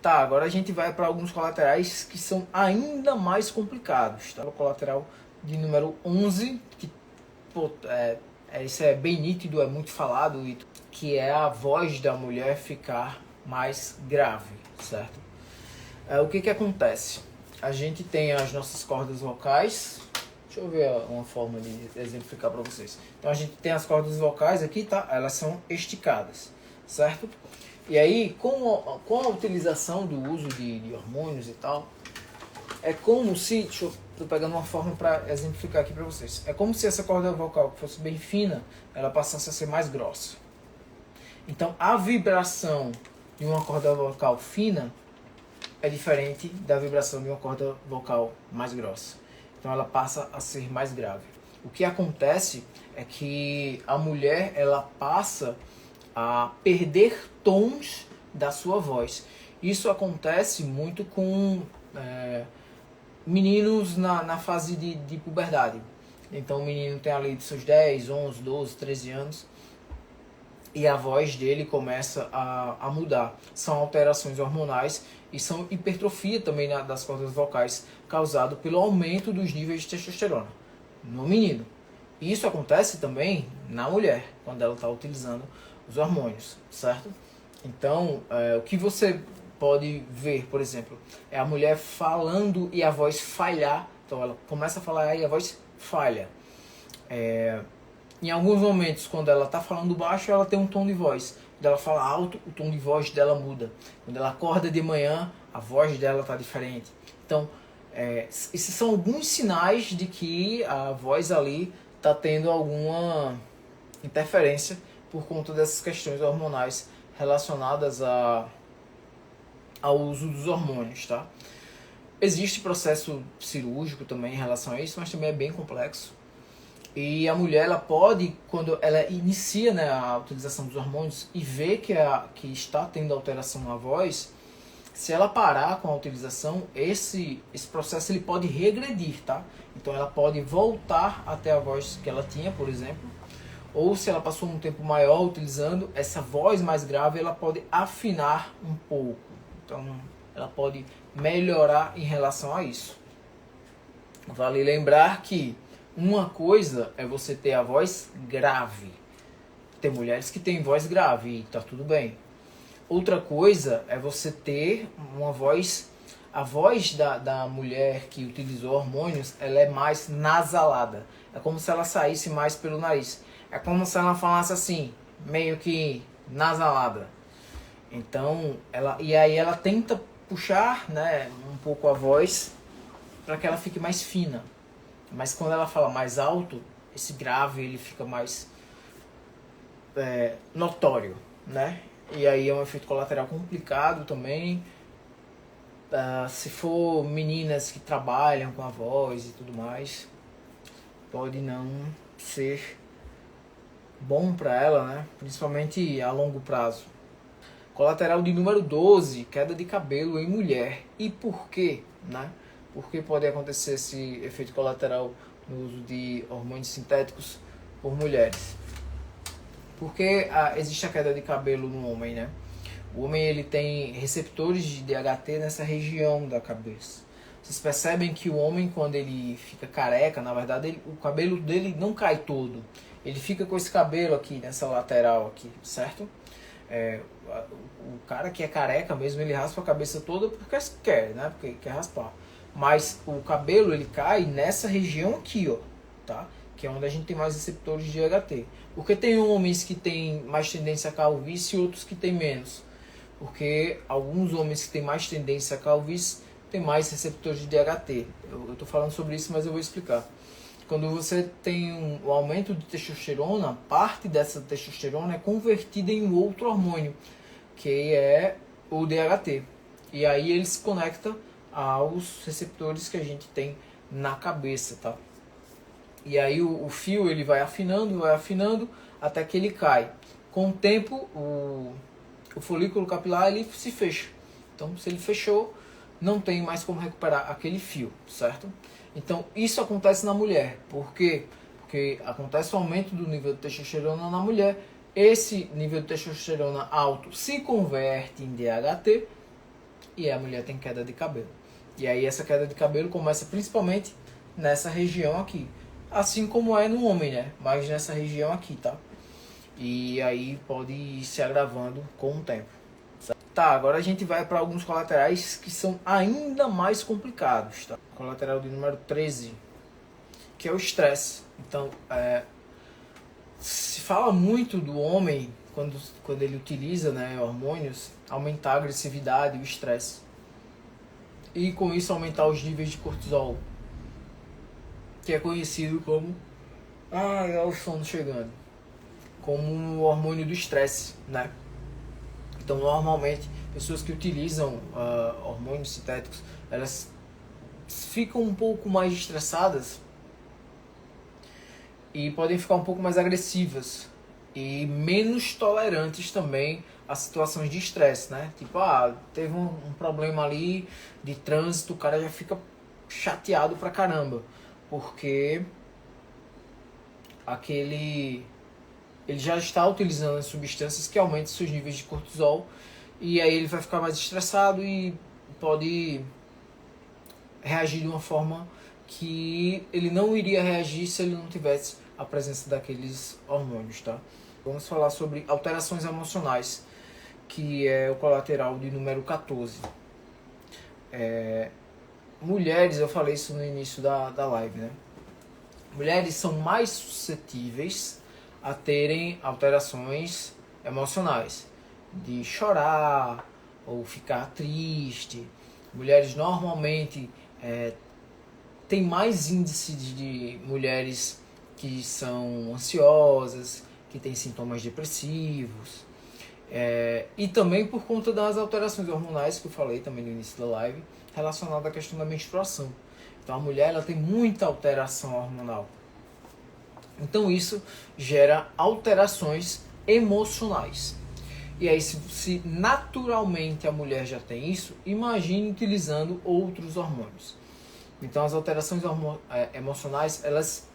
Tá, agora a gente vai para alguns colaterais que são ainda mais complicados, tá? O colateral de número 11, que pô, isso é bem nítido, é muito falado, que é a voz da mulher ficar mais grave, certo? O que acontece? A gente tem as nossas cordas vocais. Deixa eu ver uma forma de exemplificar para vocês. Então a gente tem as cordas vocais aqui, tá? Elas são esticadas, certo? E aí, com a utilização do uso de hormônios e tal, é como se... Estou pegando uma forma para exemplificar aqui para vocês. É como se essa corda vocal, que fosse bem fina, ela passasse a ser mais grossa. Então, a vibração de uma corda vocal fina é diferente da vibração de uma corda vocal mais grossa. Então, ela passa a ser mais grave. O que acontece é que a mulher, ela passa a perder tons da sua voz. Isso acontece muito com meninos na fase de puberdade. Então o menino tem ali de seus 10, 11, 12, 13 anos e a voz dele começa a mudar. São alterações hormonais e são hipertrofia também das cordas vocais causado pelo aumento dos níveis de testosterona no menino. E isso acontece também na mulher, quando ela está utilizando os hormônios, certo? Então, o que você pode ver, por exemplo, é a mulher falando e a voz falhar. Então, ela começa a falar e a voz falha. Em alguns momentos, quando ela está falando baixo, ela tem um tom de voz. Quando ela fala alto, o tom de voz dela muda. Quando ela acorda de manhã, a voz dela está diferente. Então, esses são alguns sinais de que a voz ali está tendo alguma interferência por conta dessas questões hormonais relacionadas ao uso dos hormônios, tá? Existe processo cirúrgico também em relação a isso, mas também é bem complexo. E a mulher, ela pode, quando ela inicia, né, a utilização dos hormônios e vê que está tendo alteração na voz, se ela parar com a utilização, esse processo ele pode regredir, tá? Então ela pode voltar até a voz que ela tinha, por exemplo, ou se ela passou um tempo maior utilizando, essa voz mais grave ela pode afinar um pouco. Então ela pode melhorar em relação a isso. Vale lembrar que uma coisa é você ter a voz grave. Tem mulheres que têm voz grave e tá tudo bem. Outra coisa é você ter uma voz... A voz da mulher que utilizou hormônios, ela é mais nasalada. É como se ela saísse mais pelo nariz. É como se ela falasse assim, meio que nasalada. Então, ela tenta puxar, né, um pouco a voz para que ela fique mais fina. Mas quando ela fala mais alto, esse grave ele fica mais notório, né? E aí é um efeito colateral complicado também. Se for meninas que trabalham com a voz e tudo mais, pode não ser bom para ela, né? Principalmente a longo prazo. Colateral de número 12, queda de cabelo em mulher. E por quê, né? Por que pode acontecer esse efeito colateral no uso de hormônios sintéticos por mulheres? Porque existe a queda de cabelo no homem, né? O homem ele tem receptores de DHT nessa região da cabeça. Vocês percebem que o homem, quando ele fica careca, na verdade o cabelo dele não cai todo. Ele fica com esse cabelo aqui, nessa lateral aqui, certo? O cara que é careca mesmo, ele raspa a cabeça toda porque quer, né? Porque quer raspar. Mas o cabelo ele cai nessa região aqui, ó, tá? Que é onde a gente tem mais receptores de DHT. Porque tem homens que têm mais tendência a calvície e outros que têm menos. Porque alguns homens que têm mais tendência a calvície têm mais receptores de DHT. Eu estou falando sobre isso, mas eu vou explicar. Quando você tem um aumento de testosterona, parte dessa testosterona é convertida em um outro hormônio, que é o DHT. E aí ele se conecta aos receptores que a gente tem na cabeça, tá? E aí o fio ele vai afinando, até que ele cai. Com o tempo, o folículo capilar ele se fecha. Então, se ele fechou, não tem mais como recuperar aquele fio, certo? Então, isso acontece na mulher. Por quê? Porque acontece o aumento do nível de testosterona na mulher. Esse nível de testosterona alto se converte em DHT e a mulher tem queda de cabelo. E aí essa queda de cabelo começa principalmente nessa região aqui. Assim como é no homem, né? Mas nessa região aqui, tá? E aí pode ir se agravando com o tempo. Tá, agora a gente vai para alguns colaterais que são ainda mais complicados, tá? Colateral de número 13, que é o estresse. Então, se fala muito do homem, quando ele utiliza, né, hormônios, aumentar a agressividade e o estresse. E com isso aumentar os níveis de cortisol, que é conhecido como... é o sono chegando. Como o hormônio do estresse, né? Então, normalmente, pessoas que utilizam hormônios sintéticos, elas ficam um pouco mais estressadas e podem ficar um pouco mais agressivas e menos tolerantes também a situações de estresse, né? Tipo, teve um problema ali de trânsito, o cara já fica chateado pra caramba, porque ele já está utilizando as substâncias que aumentam seus níveis de cortisol, e aí ele vai ficar mais estressado e pode reagir de uma forma que ele não iria reagir se ele não tivesse a presença daqueles hormônios, tá? Vamos falar sobre alterações emocionais, que é o colateral de número 14. Mulheres, eu falei isso no início da live, né? Mulheres são mais suscetíveis a terem alterações emocionais, de chorar ou ficar triste. Mulheres normalmente têm mais índice de mulheres que são ansiosas, que têm sintomas depressivos, e também por conta das alterações hormonais que eu falei também no início da live, relacionada à questão da menstruação. Então a mulher ela tem muita alteração hormonal. Então isso gera alterações emocionais. E aí se naturalmente a mulher já tem isso, imagine utilizando outros hormônios. Então as alterações emocionais elas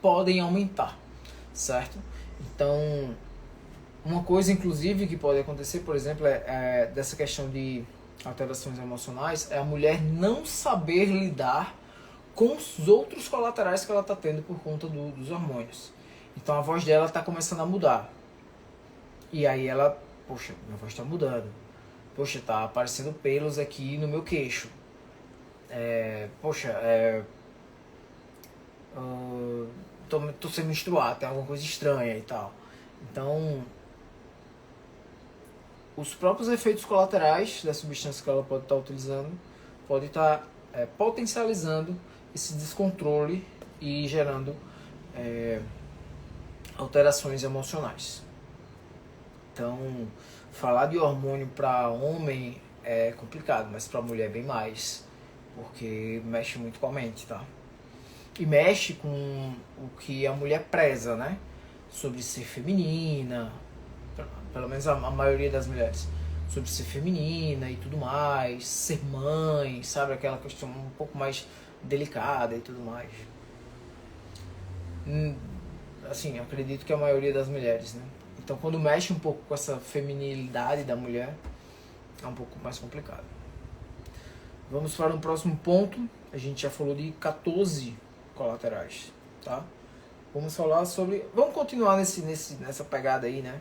podem aumentar, certo? Então uma coisa inclusive que pode acontecer, por exemplo, dessa questão de alterações emocionais, é a mulher não saber lidar com os outros colaterais que ela está tendo por conta dos hormônios. Então a voz dela está começando a mudar. E aí ela, poxa, minha voz está mudando. Poxa, tá aparecendo pelos aqui no meu queixo. Tô sem menstruar, tem alguma coisa estranha e tal. Então, os próprios efeitos colaterais da substância que ela pode estar utilizando pode estar potencializando esse descontrole e gerando alterações emocionais. Então, falar de hormônio para homem é complicado, mas para mulher bem mais, porque mexe muito com a mente, tá? E mexe com o que a mulher preza, né? Sobre ser feminina, pelo menos a maioria das mulheres, sobre ser feminina e tudo mais, ser mãe, sabe? Aquela questão um pouco mais delicada e tudo mais. Assim, acredito que a maioria das mulheres, né? Então, quando mexe um pouco com essa feminilidade da mulher, é um pouco mais complicado. Vamos para um próximo ponto. A gente já falou de 14 colaterais, tá? Vamos falar sobre... Vamos continuar nessa pegada aí, né?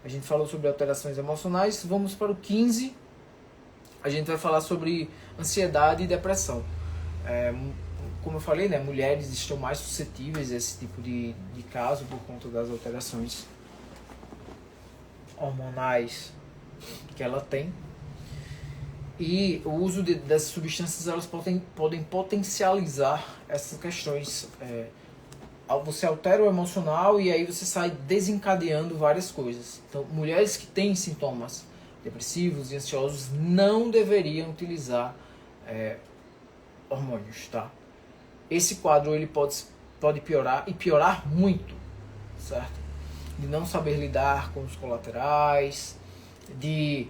A gente falou sobre alterações emocionais. Vamos para o 15. A gente vai falar sobre ansiedade e depressão. Como eu falei, né, mulheres estão mais suscetíveis a esse tipo de caso por conta das alterações hormonais que ela tem. E o uso dessas substâncias elas podem potencializar essas questões. Você altera o emocional e aí você sai desencadeando várias coisas. Então, mulheres que têm sintomas depressivos e ansiosos não deveriam utilizar hormônios, tá? Esse quadro ele pode piorar e piorar muito, certo? De não saber lidar com os colaterais, de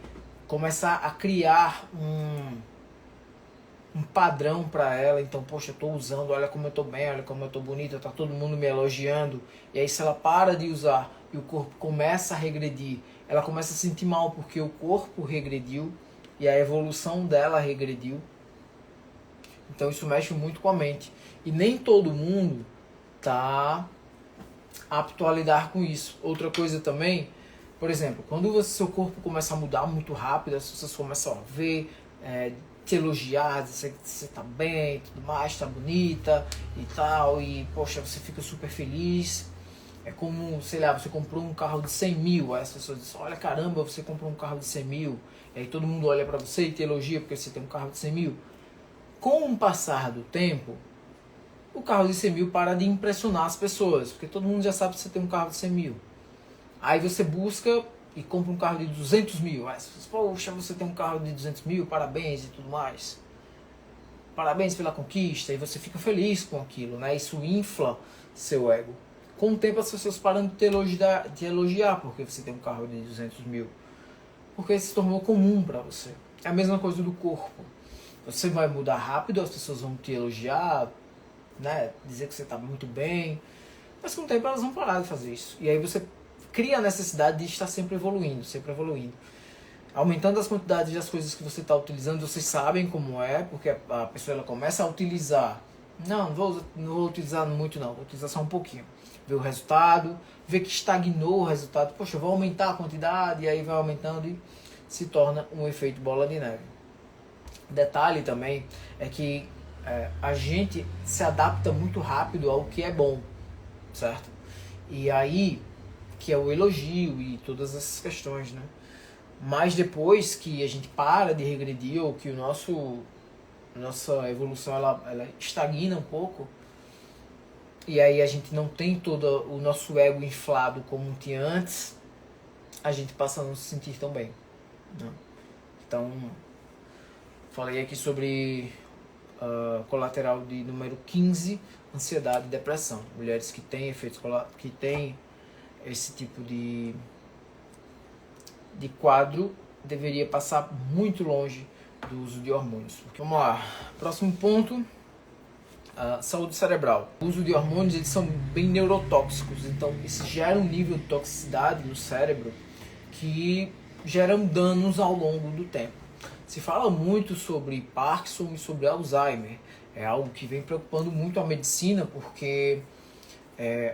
começar a criar um padrão para ela. Então, poxa, eu tô usando, olha como eu tô bem, olha como eu tô bonita, tá todo mundo me elogiando. E aí se ela para de usar e o corpo começa a regredir, ela começa a sentir mal porque o corpo regrediu, e a evolução dela regrediu. Então isso mexe muito com a mente. E nem todo mundo tá apto a lidar com isso. Outra coisa também, por exemplo, quando seu corpo começa a mudar muito rápido, as pessoas começam a ver, te elogiar, dizer que você tá bem, tudo mais, tá bonita e tal, e poxa, você fica super feliz. É como, sei lá, você comprou um carro de 100 mil, aí as pessoas dizem, olha caramba, você comprou um carro de 100 mil, e aí todo mundo olha pra você e te elogia porque você tem um carro de 100 mil. Com o passar do tempo, o carro de 100 mil para de impressionar as pessoas, porque todo mundo já sabe que você tem um carro de 100 mil. Aí você busca e compra um carro de 200 mil. Aí você diz, poxa, você tem um carro de 200 mil, parabéns e tudo mais. Parabéns pela conquista, e você fica feliz com aquilo, né? Isso infla seu ego. Com o tempo as pessoas param de te elogiar porque você tem um carro de 200 mil. Porque se tornou comum para você. É a mesma coisa do corpo. Você vai mudar rápido, as pessoas vão te elogiar, né? Dizer que você está muito bem. Mas com o tempo elas vão parar de fazer isso. E aí você cria a necessidade de estar sempre evoluindo, sempre evoluindo. Aumentando as quantidades das coisas que você está utilizando, vocês sabem como é, porque a pessoa ela começa a utilizar. Não vou utilizar muito não, vou utilizar só um pouquinho. Ver o resultado, ver que estagnou o resultado. Poxa, eu vou aumentar a quantidade, e aí vai aumentando e se torna um efeito bola de neve. Detalhe também é que a gente se adapta muito rápido ao que é bom, certo? E aí, que é o elogio e todas essas questões, né? Mas depois que a gente para de regredir ou que nossa evolução ela estagna um pouco, e aí a gente não tem todo o nosso ego inflado como tinha antes, a gente passa a não se sentir tão bem, né? Então, falei aqui sobre colateral de número 15, ansiedade e depressão. Mulheres que têm efeitos que têm esse tipo de quadro deveria passar muito longe do uso de hormônios. Vamos lá, próximo ponto, saúde cerebral. O uso de hormônios, eles são bem neurotóxicos, então isso gera um nível de toxicidade no cérebro que geram danos ao longo do tempo. Se fala muito sobre Parkinson e sobre Alzheimer, é algo que vem preocupando muito a medicina, porque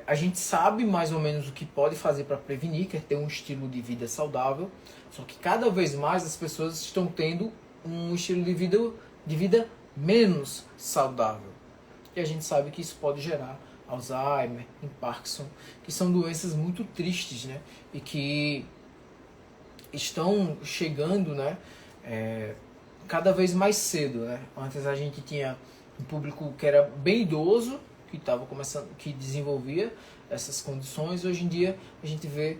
a gente sabe mais ou menos o que pode fazer para prevenir, que é ter um estilo de vida saudável, só que cada vez mais as pessoas estão tendo um estilo de vida menos saudável. E a gente sabe que isso pode gerar Alzheimer e Parkinson, que são doenças muito tristes, né? E que estão chegando, né? Cada vez mais cedo, né? Antes a gente tinha um público que era bem idoso, que estava começando, que desenvolvia essas condições. Hoje em dia a gente vê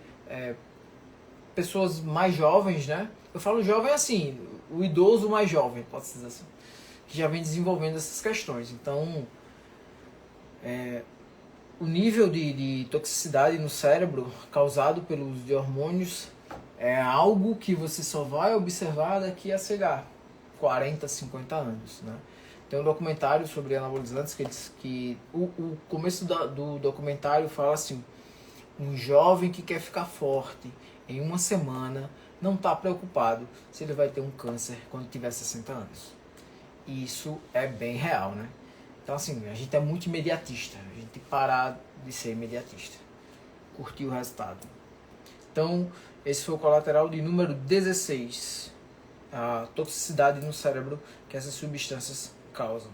pessoas mais jovens, né? Eu falo jovem assim, o idoso mais jovem, pode-se dizer assim, que já vem desenvolvendo essas questões. Então, o nível de toxicidade no cérebro causado pelo uso de hormônios é algo que você só vai observar daqui a, sei lá, 40, 50 anos, né? Tem um documentário sobre anabolizantes que diz que o começo do documentário fala assim: um jovem que quer ficar forte em uma semana não está preocupado se ele vai ter um câncer quando tiver 60 anos. E isso é bem real, né? Então assim, a gente é muito imediatista, a gente tem que parar de ser imediatista, curtir o resultado. Então, esse foi o colateral de número 16, a toxicidade no cérebro que essas substâncias causam.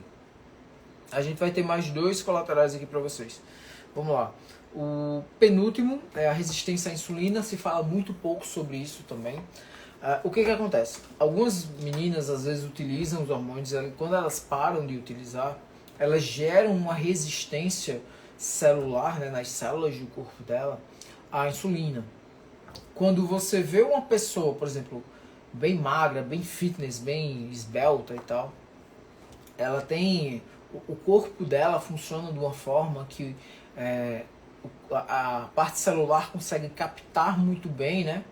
A gente vai ter mais 2 colaterais aqui para vocês. Vamos lá. O penúltimo é a resistência à insulina. Se fala muito pouco sobre isso também. O que acontece? Algumas meninas às vezes utilizam os hormônios, quando elas param de utilizar, elas geram uma resistência celular, né, nas células do corpo dela à insulina. Quando você vê uma pessoa, por exemplo, bem magra, bem fitness, bem esbelta e tal, ela tem, o corpo dela funciona de uma forma que a parte celular consegue captar muito bem, né?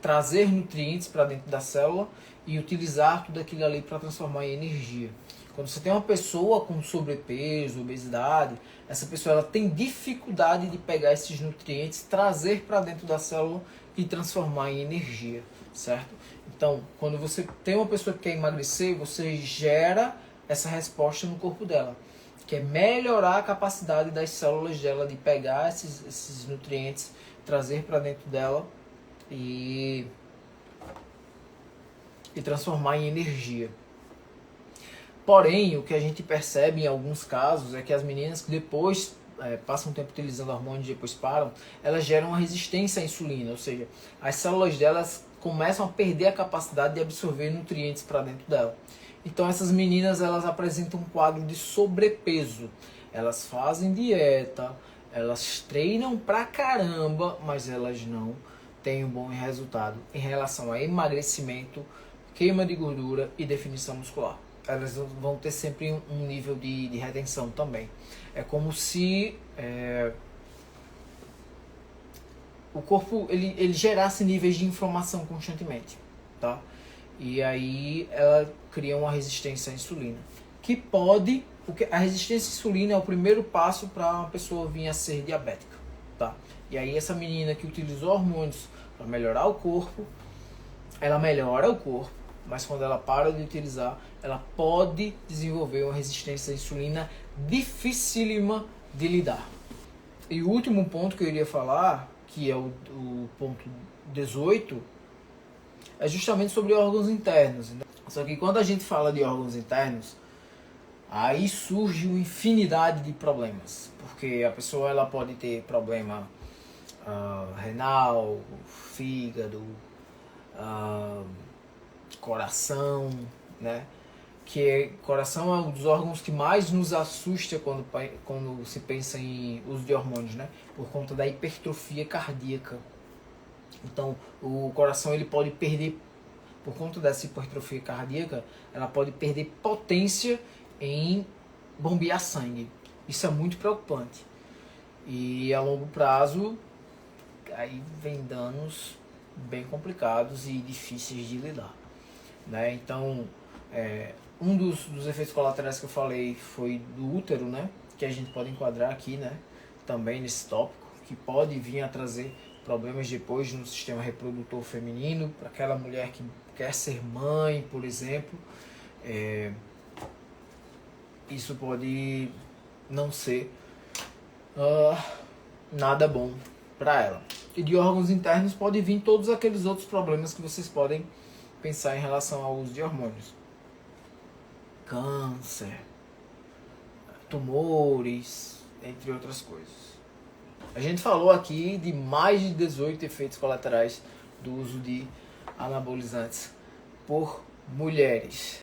Trazer nutrientes para dentro da célula e utilizar tudo aquilo ali para transformar em energia. Quando você tem uma pessoa com sobrepeso, obesidade, essa pessoa ela tem dificuldade de pegar esses nutrientes, trazer para dentro da célula e transformar em energia, certo? Então, quando você tem uma pessoa que quer emagrecer, você gera essa resposta no corpo dela, que é melhorar a capacidade das células dela de pegar esses nutrientes, trazer para dentro dela e transformar em energia. Porém, o que a gente percebe em alguns casos é que as meninas que depois passam um tempo utilizando hormônios e depois param, elas geram uma resistência à insulina, ou seja, as células delas começam a perder a capacidade de absorver nutrientes para dentro dela. Então essas meninas, elas apresentam um quadro de sobrepeso. Elas fazem dieta, elas treinam pra caramba, mas elas não têm um bom resultado em relação a emagrecimento, queima de gordura e definição muscular. Elas vão ter sempre um nível de retenção também. É como se o corpo ele gerasse níveis de inflamação constantemente, tá? E aí ela cria uma resistência à insulina, que pode, porque a resistência à insulina é o primeiro passo para uma pessoa vir a ser diabética, tá? E aí essa menina que utilizou hormônios para melhorar o corpo, ela melhora o corpo, mas quando ela para de utilizar, ela pode desenvolver uma resistência à insulina dificílima de lidar. E o último ponto que eu iria falar, que é o ponto 18, é justamente sobre órgãos internos. Só que quando a gente fala de órgãos internos, aí surge uma infinidade de problemas. Porque a pessoa ela pode ter problema renal, fígado, coração, né? Que coração é um dos órgãos que mais nos assusta quando se pensa em uso de hormônios, né? Por conta da hipertrofia cardíaca. Então, o coração ele pode perder, por conta dessa hipertrofia cardíaca, ela pode perder potência em bombear sangue. Isso é muito preocupante. E a longo prazo, aí vem danos bem complicados e difíceis de lidar, né? Então, um dos efeitos colaterais que eu falei foi do útero, né? Que a gente pode enquadrar aqui, né? Também nesse tópico, que pode vir a trazer problemas depois no sistema reprodutor feminino, para aquela mulher que quer ser mãe, por exemplo. Isso pode não ser nada bom para ela. E de órgãos internos pode vir todos aqueles outros problemas que vocês podem pensar em relação ao uso de hormônios. Câncer, tumores, entre outras coisas. A gente falou aqui de mais de 18 efeitos colaterais do uso de anabolizantes por mulheres.